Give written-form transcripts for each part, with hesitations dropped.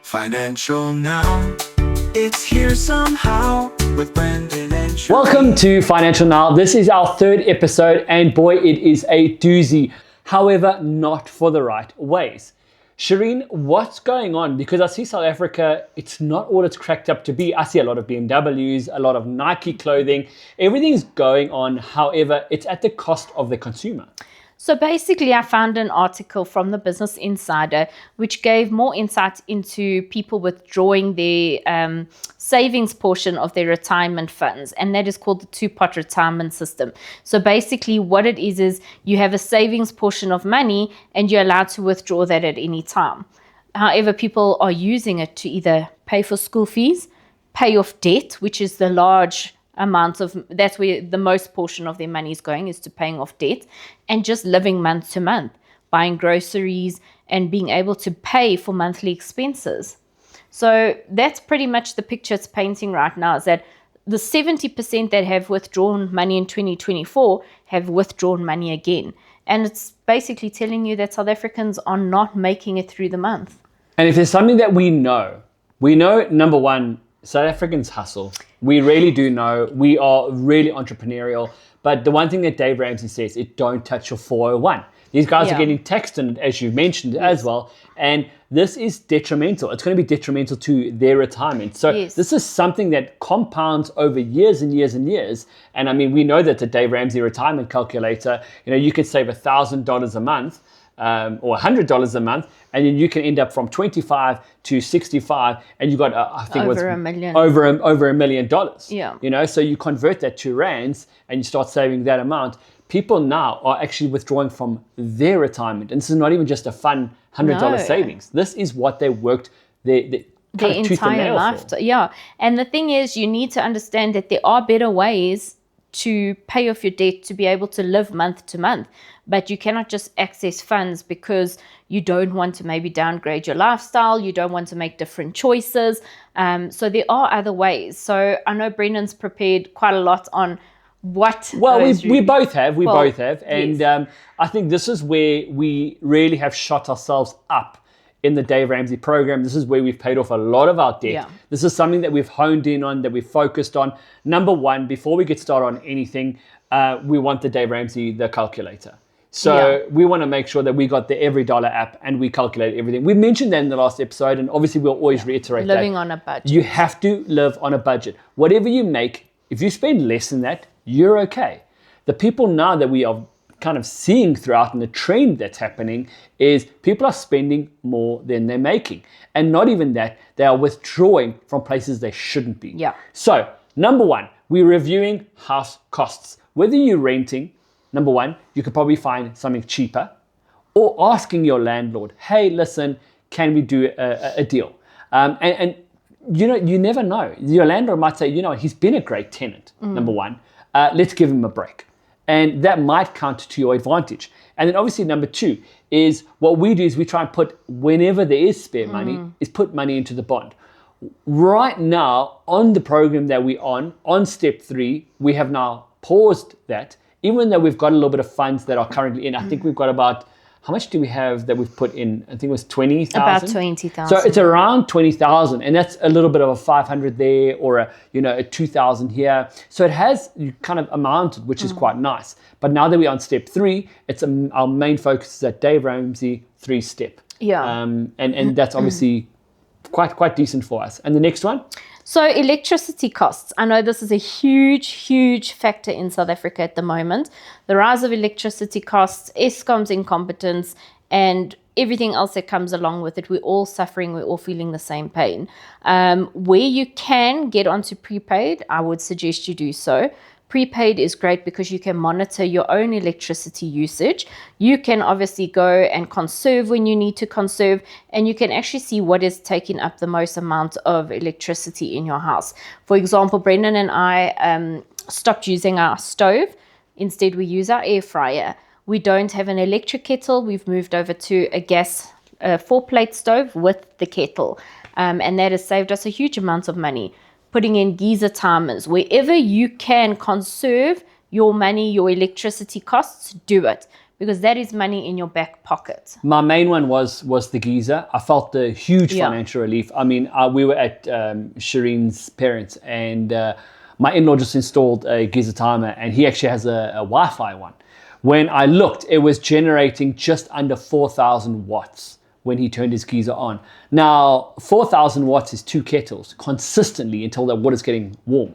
Financial Now, it's here somehow with Brendan and Shireen. Welcome to Financial Now. This is our third episode, and boy, it is a doozy. However, not for the right ways. Shireen, what's going on? Because I see South Africa, it's not all it's cracked up to be. I see a lot of BMWs, a lot of Nike clothing. Everything's going on. However, it's at the cost of the consumer. So basically, I found an article from the Business Insider which gave more insight into people withdrawing their savings portion of their retirement funds, and that is called the two-pot retirement system. So basically what it is you have a savings portion of money and you're allowed to withdraw that at any time. However, people are using it to either pay for school fees, pay off debt, which is the large amount of, that's where the most portion of their money is going, is to paying off debt, and just living month to month, buying groceries and being able to pay for monthly expenses. So that's pretty much the picture it's painting right now, is that the 70% that have withdrawn money in 2024 have withdrawn money again. And it's basically telling you that South Africans are not making it through the month. And if there's something that we know, number one, South Africans hustle. We really do know. We are really entrepreneurial. But the one thing that Dave Ramsey says, it don't touch your 401. These guys are getting taxed on it, as you've mentioned as well. And this is detrimental. It's going to be detrimental to their retirement. So this is something that compounds over years and years and years. And I mean, we know that the Dave Ramsey retirement calculator, you could save $1,000 a month. Or $100 a month, and then you can end up from 25 to 65, and you got I think over $1 million. Over $1 million. Yeah. So you convert that to rands, and you start saving that amount. People now are actually withdrawing from their retirement, and this is not even just a fun $100 savings. This is what they worked their entire life. Yeah, and the thing is, you need to understand that there are better ways to pay off your debt to be able to live month to month. But you cannot just access funds because you don't want to maybe downgrade your lifestyle, you don't want to make different choices. So there are other ways. So I know Brendan's prepared quite a lot on what... Well, we both have. And I think this is where we really have shot ourselves up in the Dave Ramsey program. This is where we've paid off a lot of our debt. Yeah. This is something that we've honed in on, that we've focused on. Number one, before we get started on anything, we want the Dave Ramsey, the calculator. So we want to make sure that we got the Every Dollar app and we calculate everything. We mentioned that in the last episode, and obviously we'll always reiterate that. Living on a budget. You have to live on a budget. Whatever you make, if you spend less than that, you're okay. The people now that we are kind of seeing throughout, and the trend that's happening is people are spending more than they're making. And not even that, they are withdrawing from places they shouldn't be. Yeah. So, number one, we're reviewing house costs. Whether you're renting, number one, you could probably find something cheaper, or asking your landlord, hey, listen, can we do a deal? And you never know. Your landlord might say, he's been a great tenant, number one. Let's give him a break. And that might count to your advantage. And then obviously number two is, what we do is we try and put, whenever there is spare money, is put money into the bond. Right now, on the program that we're on step 3, we have now paused that, even though we've got a little bit of funds that are currently in. I think we've got about, how much do we have that we've put in? I think it was 20,000. About 20,000. So it's around 20,000, and that's a little bit of a 500 there, or a 2,000 here. So it has kind of amounted, which is quite nice. But now that we're on step 3, it's our main focus is that Dave Ramsey 3-step. Yeah. And that's obviously quite decent for us. And the next one? So electricity costs. I know this is a huge factor in South Africa at the moment. The rise of electricity costs, Eskom's incompetence, and everything else that comes along with it. We're all suffering. We're all feeling the same pain. Where you can get onto prepaid, I would suggest you do so. Prepaid is great because you can monitor your own electricity usage. You can obviously go and conserve when you need to conserve, and you can actually see what is taking up the most amount of electricity in your house. For example, Brendan and I stopped using our stove. Instead, we use our air fryer. We don't have an electric kettle. We've moved over to a gas 4-plate stove with the kettle, and that has saved us a huge amount of money. Putting in geyser timers, wherever you can conserve your money, your electricity costs, do it. because that is money in your back pocket. My main one was the geyser. I felt the huge Yeah. financial relief. I mean, we were at Shireen's parents, and my in-law just installed a geyser timer, and he actually has a Wi-Fi one. When I looked, it was generating just under 4,000 watts when he turned his geyser on. Now, 4,000 watts is 2 kettles consistently until the water's getting warm.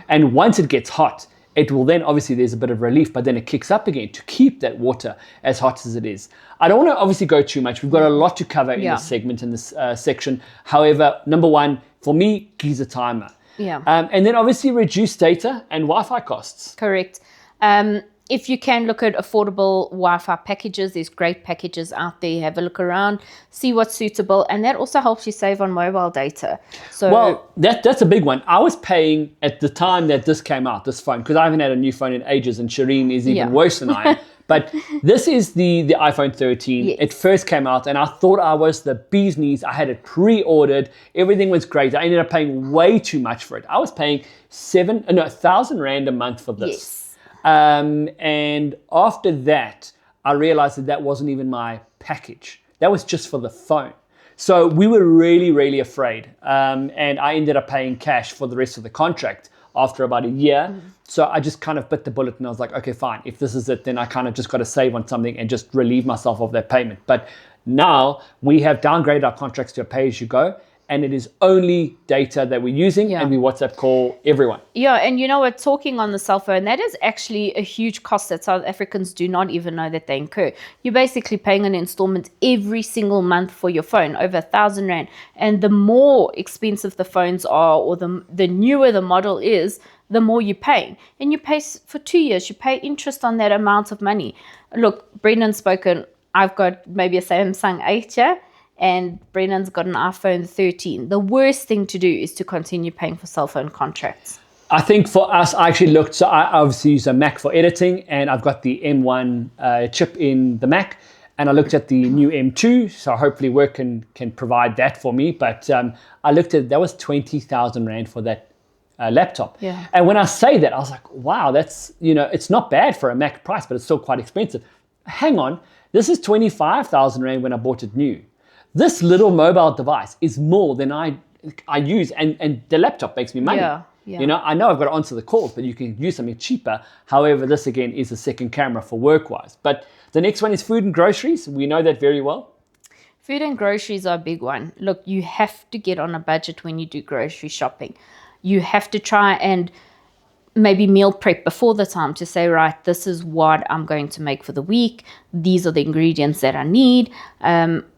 And once it gets hot, it will then, obviously there's a bit of relief, but then it kicks up again to keep that water as hot as it is. I don't want to obviously go too much. We've got a lot to cover in this segment, in this section. However, number one, for me, geyser timer. Yeah. And then obviously reduce data and Wi-Fi costs. Correct. If you can look at affordable Wi-Fi packages, there's great packages out there. Have a look around, see what's suitable, and that also helps you save on mobile data. So, Well, that's a big one. I was paying at the time that this came out, this phone, because I haven't had a new phone in ages, and Shireen is even worse than I am. But this is the iPhone 13. Yes. It first came out, and I thought I was the bee's knees. I had it pre-ordered. Everything was great. I ended up paying way too much for it. I was paying 1,000 Rand a month for this. yes. And after that, I realized that wasn't even my package. That was just for the phone. So we were really, really afraid. And I ended up paying cash for the rest of the contract after about a year. So I just kind of bit the bullet and I was like, okay, fine. If this is it, then I kind of just got to save on something and just relieve myself of that payment. But now we have downgraded our contracts to a pay-as-you-go. And it is only data that we're using, and we WhatsApp call everyone. Yeah, and you know what, talking on the cell phone, that is actually a huge cost that South Africans do not even know that they incur. You're basically paying an installment every single month for your phone, over 1,000 Rand. And the more expensive the phones are, or the newer the model is, the more you're paying. And you pay for 2 years, you pay interest on that amount of money. Look, Brendan's spoken, I've got maybe a Samsung 8 here, and Brennan's got an iPhone 13. The worst thing to do is to continue paying for cell phone contracts. I think for us, I actually looked, so I obviously use a Mac for editing, and I've got the M1 chip in the Mac, and I looked at the new M2, so hopefully work can provide that for me, but I looked at, that was 20,000 Rand for that laptop. Yeah. And when I say that, I was like, wow, that's, it's not bad for a Mac price, but it's still quite expensive. Hang on, this is 25,000 Rand when I bought it new. This little mobile device is more than I use, and the laptop makes me money. Yeah. I know I've got to answer the calls, but you can use something cheaper. However, this again is a second camera for work-wise. But the next one is food and groceries. We know that very well. Food and groceries are a big one. Look, you have to get on a budget when you do grocery shopping. You have to try and maybe meal prep before the time to say, right, this is what I'm going to make for the week. These are the ingredients that I need.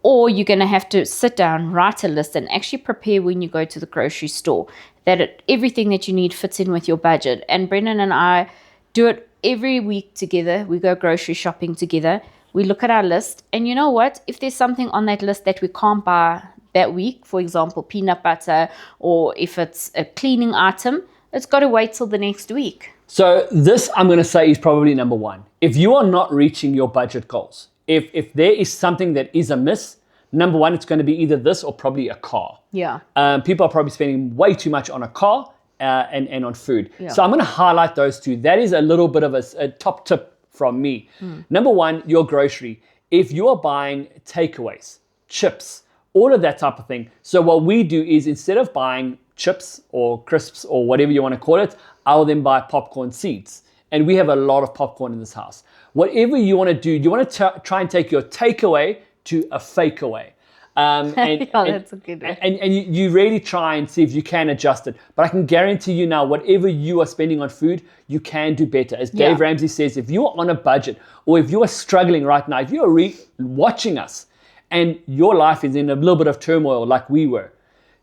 Or you're going to have to sit down, write a list, and actually prepare when you go to the grocery store that everything that you need fits in with your budget. And Brendan and I do it every week together. We go grocery shopping together. We look at our list, and you know what? If there's something on that list that we can't buy that week, for example, peanut butter, or if it's a cleaning item, it's got to wait till the next week. So this, I'm going to say, is probably number one. If you are not reaching your budget goals, if there is something that is amiss, number one, it's going to be either this or probably a car. Yeah. People are probably spending way too much on a car and on food. Yeah. So I'm going to highlight those two. That is a little bit of a top tip from me. Number one, your grocery. If you are buying takeaways, chips, all of that type of thing. So what we do is, instead of buying chips or crisps or whatever you want to call it, I will then buy popcorn seeds. And we have a lot of popcorn in this house. Whatever you want to do, you want to try and take your takeaway to a fake away. That's a good one. And you really try and see if you can adjust it. But I can guarantee you now, whatever you are spending on food, you can do better. As Dave Ramsey says, if you are on a budget, or if you are struggling right now, if you are watching us and your life is in a little bit of turmoil like we were,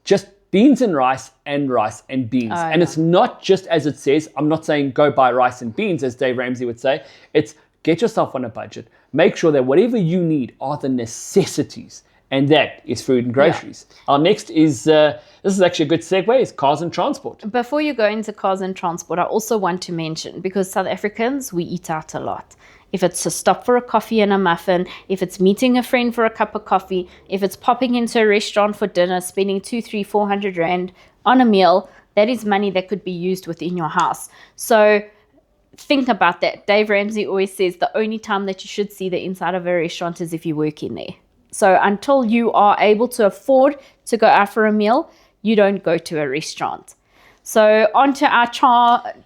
just beans and rice and beans. And it's not just as it says. I'm not saying go buy rice and beans, as Dave Ramsey would say. It's get yourself on a budget. Make sure that whatever you need are the necessities. And that is food and groceries. Our next is, this is actually a good segue, is cars and transport. Before you go into cars and transport, I also want to mention, because South Africans, we eat out a lot. If it's a stop for a coffee and a muffin, if it's meeting a friend for a cup of coffee, if it's popping into a restaurant for dinner, spending 200, 300, 400 Rand on a meal, that is money that could be used within your house. So think about that. Dave Ramsey always says the only time that you should see the inside of a restaurant is if you work in there. So until you are able to afford to go out for a meal, you don't go to a restaurant. So on to our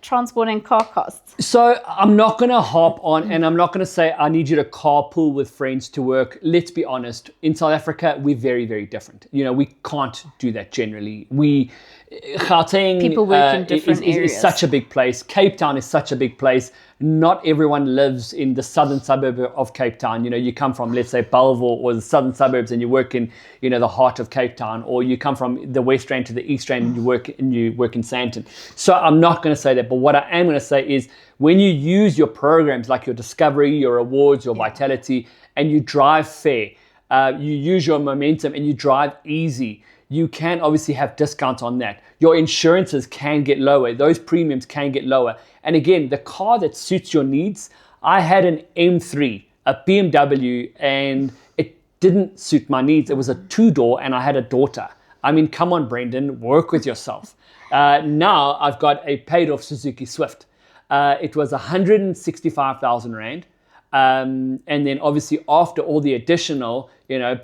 transport and car costs. So I'm not going to harp on, and I'm not going to say I need you to carpool with friends to work. Let's be honest. In South Africa, we're very, very different. We can't do that generally. Gauteng People work in different areas. Is such a big place. Cape Town is such a big place. Not everyone lives in the southern suburb of Cape Town. You come from, let's say, Bellville or the southern suburbs, and you work in, the heart of Cape Town, or you come from the West Rand to the East Rand, and you work in Sandton. So I'm not going to say that, but what I am going to say is when you use your programs like your Discovery, your Rewards, your Vitality, and you drive fair, you use your momentum and you drive easy, you can obviously have discounts on that. Your insurances can get lower. Those premiums can get lower. And again, the car that suits your needs, I had an M3, a BMW, and it didn't suit my needs. It was a 2-door and I had a daughter. I mean, come on, Brendan, work with yourself. Now I've got a paid off Suzuki Swift. It was 165,000 Rand. And then obviously after all the additional,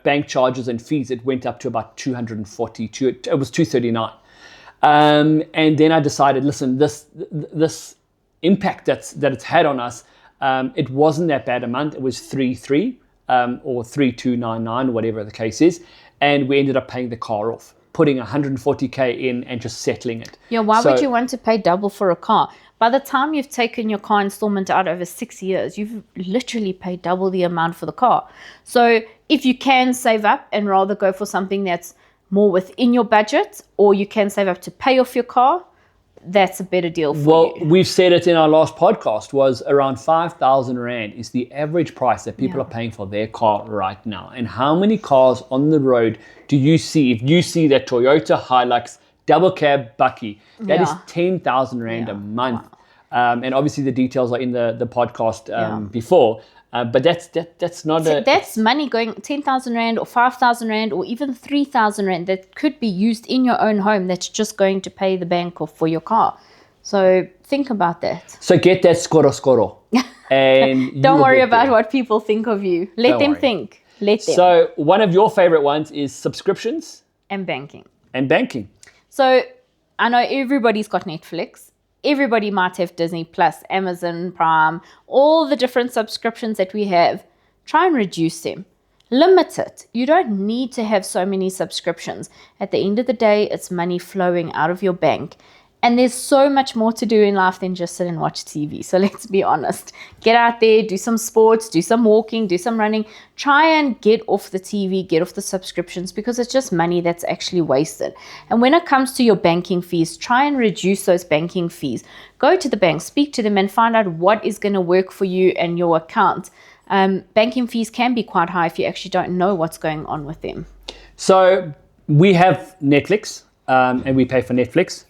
bank charges and fees, it went up to about 240, it was 239. And then I decided, listen, this impact that it's had on us, it wasn't that bad a month. It was 3,300 or 3,299, whatever the case is. And we ended up paying the car off, putting 140K in and just settling it. Yeah, why would you want to pay double for a car? By the time you've taken your car installment out over 6 years, you've literally paid double the amount for the car. So if you can save up and rather go for something that's more within your budget, or you can save up to pay off your car, that's a better deal for you. Well, we've said it in our last podcast, was around 5,000 Rand is the average price that people are paying for their car right now. And how many cars on the road do you see? If you see that Toyota Hilux double cab Bucky, that is 10,000 Rand a month. Wow. And obviously the details are in the podcast before. But that's not that's money going 10,000 Rand or 5,000 Rand or even 3,000 Rand that could be used in your own home that's just going to pay the bank off for your car. So think about that. So get that skoro. And don't worry about what people think of you. Let them think. Let them. So one of your favorite ones is subscriptions. And banking. So I know everybody's got Netflix. Everybody might have Disney Plus, Amazon Prime, all the different subscriptions that we have. Try and reduce them. Limit it. You don't need to have so many subscriptions. At the end of the day, it's money flowing out of your bank. And there's so much more to do in life than just sit and watch TV. So let's be honest. Get out there, do some sports, do some walking, do some running. Try and get off the TV, get off the subscriptions, because it's just money that's actually wasted. And when it comes to your banking fees, try and reduce those banking fees. Go to the bank, speak to them, and find out what is going to work for you and your account. Banking fees can be quite high if you actually don't know what's going on with them. So we have Netflix, and we pay for Netflix.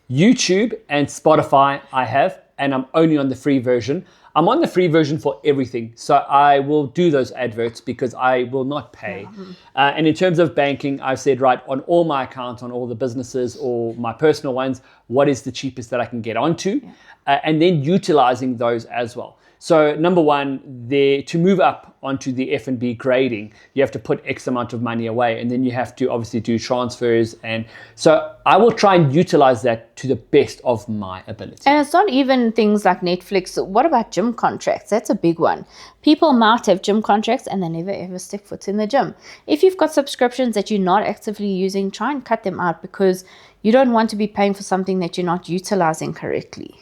YouTube and Spotify I have, and I'm only on the free version. I'm on the free version for everything, so I will do those adverts because I will not pay. And in terms of banking, I've said, right, on all my accounts, on all the businesses or my personal ones, what is the cheapest that I can get onto? And then utilizing those as well. So number one, to move up onto the F&B grading, you have to put X amount of money away, and then you have to obviously do transfers. And so I will try and utilize that to the best of my ability. And it's not even things like Netflix. What about gym contracts? That's a big one. People might have gym contracts and they never ever stick foot in the gym. If you've got subscriptions that you're not actively using, try and cut them out, because you don't want to be paying for something that you're not utilizing correctly.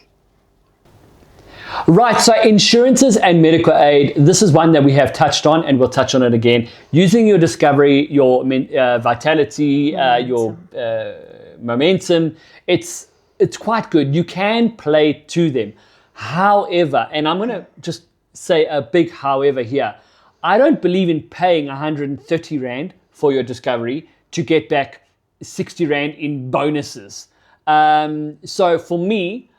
Right, so insurances and medical aid, this is one that we have touched on, and we'll touch on it again. Using your Discovery, your Vitality, your momentum, it's quite good. You can play to them. However, and I'm going to just say a big however here, I don't believe in paying 130 Rand for your Discovery to get back 60 Rand in bonuses. So for me,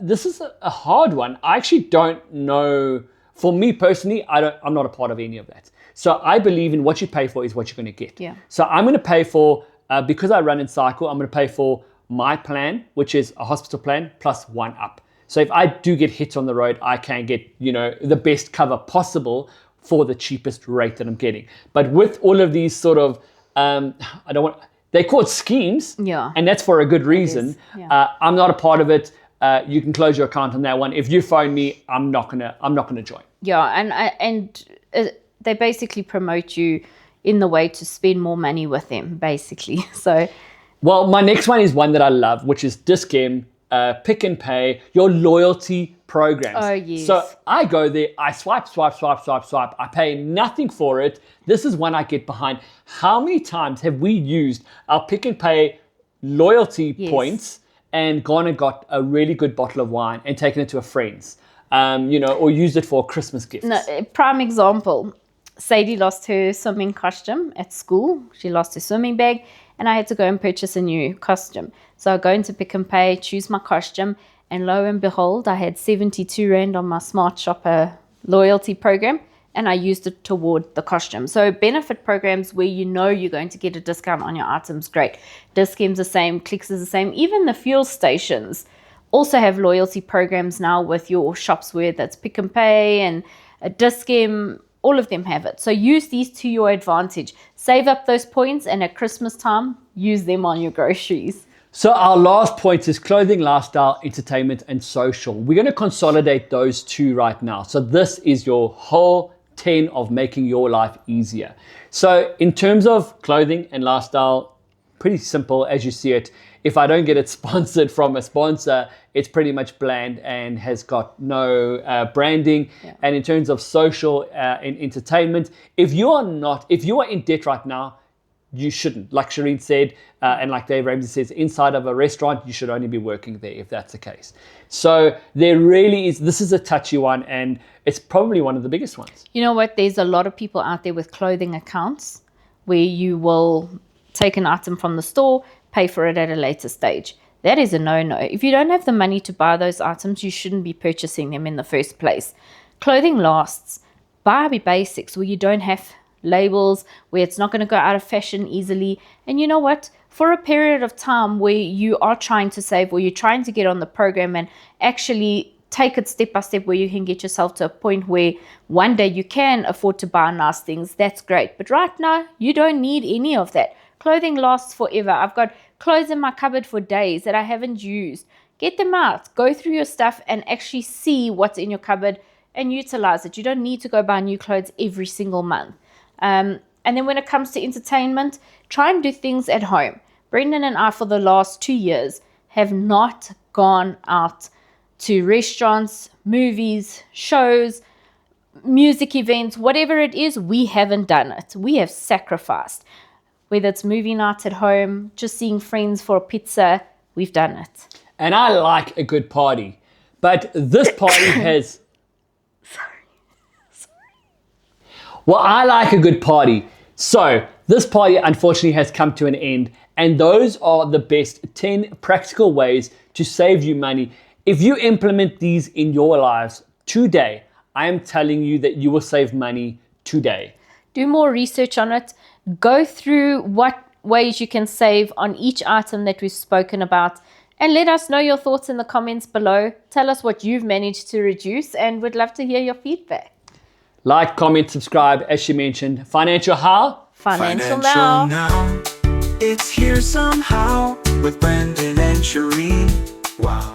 this is a hard one. I actually don't know. For me personally, I'm not a part of any of that. So I believe in what you pay for is what you're going to get. Yeah. So I'm going to pay for, because I run in cycle, I'm going to pay for my plan, which is a hospital plan plus one up. So if I do get hit on the road, I can get, the best cover possible for the cheapest rate that I'm getting. But with all of these sort of, they're called schemes, Yeah. and that's for a good reason. Yeah. I'm not a part of it. You can close your account on that one. If you phone me, I'm not gonna join. Yeah, and they basically promote you in the way to spend more money with them, basically. So, well, my next one is one that I love, which is Dis-Chem, Pick and Pay, your loyalty programs. Oh, yes. So I go there, I swipe. I pay nothing for it. This is one I get behind. How many times have we used our Pick and Pay loyalty points and gone and got a really good bottle of wine and taken it to a friend's, or used it for a Christmas gift? No, prime example. Sadie lost her swimming costume at school. She lost her swimming bag, and I had to go and purchase a new costume. So I go into Pick and Pay, choose my costume, and lo and behold, I had 72 Rand on my Smart Shopper loyalty program, and I used it toward the costume. So benefit programs where you're going to get a discount on your items, great. Dis-Chem's the same, Clicks is the same. Even the fuel stations also have loyalty programs now with your shops where that's Pick and Pay and Dis-Chem. All of them have it. So use these to your advantage. Save up those points, and at Christmas time, use them on your groceries. So our last point is clothing, lifestyle, entertainment, and social. We're going to consolidate those two right now. So this is your whole 10 of making your life easier. So in terms of clothing and lifestyle, pretty simple as you see it. If I don't get it sponsored from a sponsor, it's pretty much bland and has got no branding. Yeah. And in terms of social and entertainment, if you are in debt right now, you shouldn't. Like Shireen said, and like Dave Ramsey says, inside of a restaurant, you should only be working there if that's the case. So there really is, this is a touchy one, and it's probably one of the biggest ones. You know what? There's a lot of people out there with clothing accounts where you will take an item from the store, pay for it at a later stage. That is a no-no. If you don't have the money to buy those items, you shouldn't be purchasing them in the first place. Clothing lasts. Buy basics where you don't have labels, where it's not going to go out of fashion easily. And you know what? For a period of time where you are trying to save, or you're trying to get on the program and actually take it step by step where you can get yourself to a point where one day you can afford to buy nice things, that's great. But right now, you don't need any of that. Clothing lasts forever. I've got clothes in my cupboard for days that I haven't used. Get them out. Go through your stuff and actually see what's in your cupboard and utilize it. You don't need to go buy new clothes every single month. And then when it comes to entertainment, try and do things at home. Brendan and I, for the last 2 years, have not gone out to restaurants, movies, shows, music events, whatever it is, we haven't done it. We have sacrificed. Whether it's movie nights at home, just seeing friends for a pizza, we've done it. And I like a good party, but this party has... Well, I like a good party. So this party unfortunately has come to an end, and those are the best 10 practical ways to save you money. If you implement these in your lives today, I am telling you that you will save money today. Do more research on it. Go through what ways you can save on each item that we've spoken about, and let us know your thoughts in the comments below. Tell us what you've managed to reduce, and we'd love to hear your feedback. Like, comment, subscribe, as she mentioned. Financial how? Financial now. It's here somehow with Brendan and Shireen. Wow.